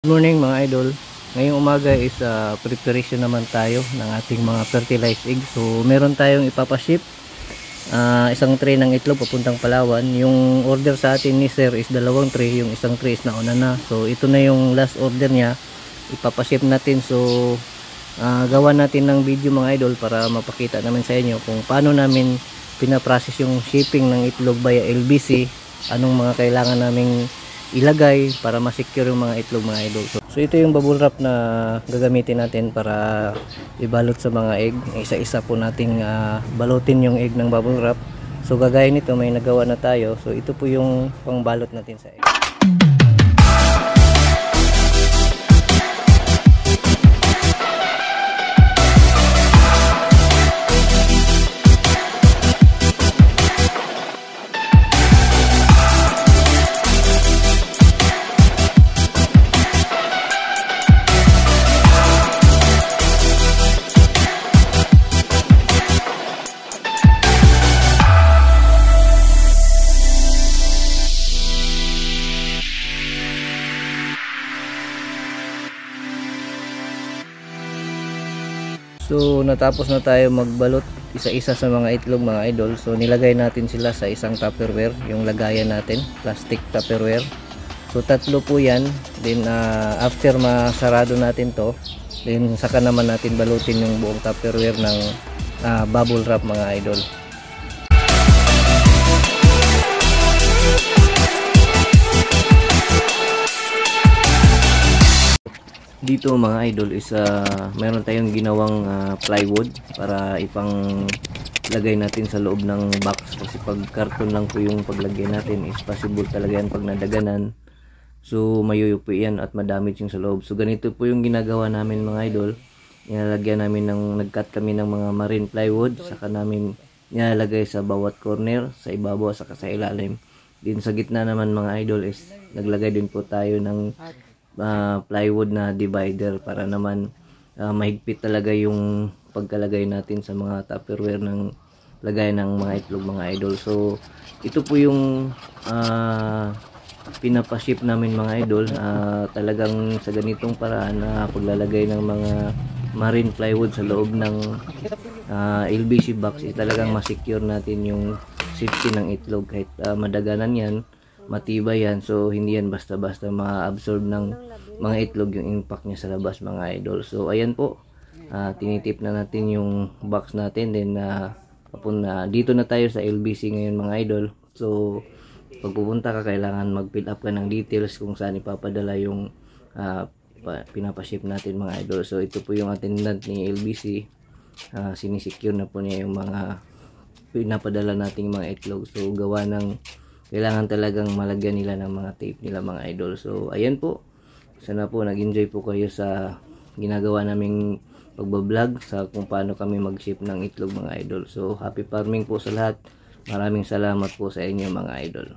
Good morning mga idol. Ngayong umaga is preparation naman tayo ng ating mga fertilized egg. So meron tayong ipapaship, isang tray ng itlog papuntang Palawan. Yung order sa atin ni sir is 2 tray, yung isang tray is nauna na. So ito na yung last order niya, ipapaship natin. So gawa natin ng video mga idol para mapakita namin sa inyo kung paano namin pinaprocess yung shipping ng itlog via LBC, anong mga kailangan naming ilagay para ma-secure yung mga itlog mga idol. So ito yung bubble wrap na gagamitin natin para ibalot sa mga egg. Isa-isa po nating balutin yung egg ng bubble wrap. So gagaya nito may nagawa na tayo. So ito po yung pangbalot natin sa egg. So natapos na tayo magbalot isa-isa sa mga itlog mga idol. So nilagay natin sila sa isang tupperware, yung lagayan natin, plastic tupperware. So 3 po yan. Then after masarado natin to, then saka naman natin balutin yung buong tupperware ng bubble wrap mga idol. Dito mga idol is meron tayong ginawang plywood para ipang lagay natin sa loob ng box, kasi pag karton lang po yung paglagay natin is possible talaga yan pag nadaganan. So mayuyupi yan at madamage yung sa loob. So ganito po yung ginagawa namin mga idol. Nilalagyan namin nag-cut kami ng mga marine plywood, saka namin nilalagay sa bawat corner, sa ibabaw saka sa ilalim. Din sa gitna naman mga idol is naglagay din po tayo ng plywood na divider para naman mahigpit talaga yung pagkalagay natin sa mga tupperware ng lagay ng mga itlog mga idol. So ito po yung pinapaship namin mga idol. Talagang sa ganitong paraan na paglalagay ng mga marine plywood sa loob ng LBC box, talagang ma-secure natin yung safety ng itlog. Kahit madaganan yan, matibay yan, so hindi yan basta-basta ma-absorb ng mga itlog yung impact niya sa labas mga idol. So ayan po, tinitip na natin yung box natin, then dito na tayo sa LBC ngayon mga idol. So pag pupunta ka, kailangan mag-fill up ka ng details kung saan ipapadala yung pinapaship natin mga idol. So ito po yung attendant ni LBC, sinisecure na po niya yung mga pinapadala nating mga itlog. So gawa ng kailangan talagang malagyan nila ng mga tape nila mga idol. So ayan po, sana po nag-enjoy po kayo sa ginagawa naming pagbablog sa kung paano kami mag-ship ng itlog mga idol. So happy farming po sa lahat. Maraming salamat po sa inyo mga idol.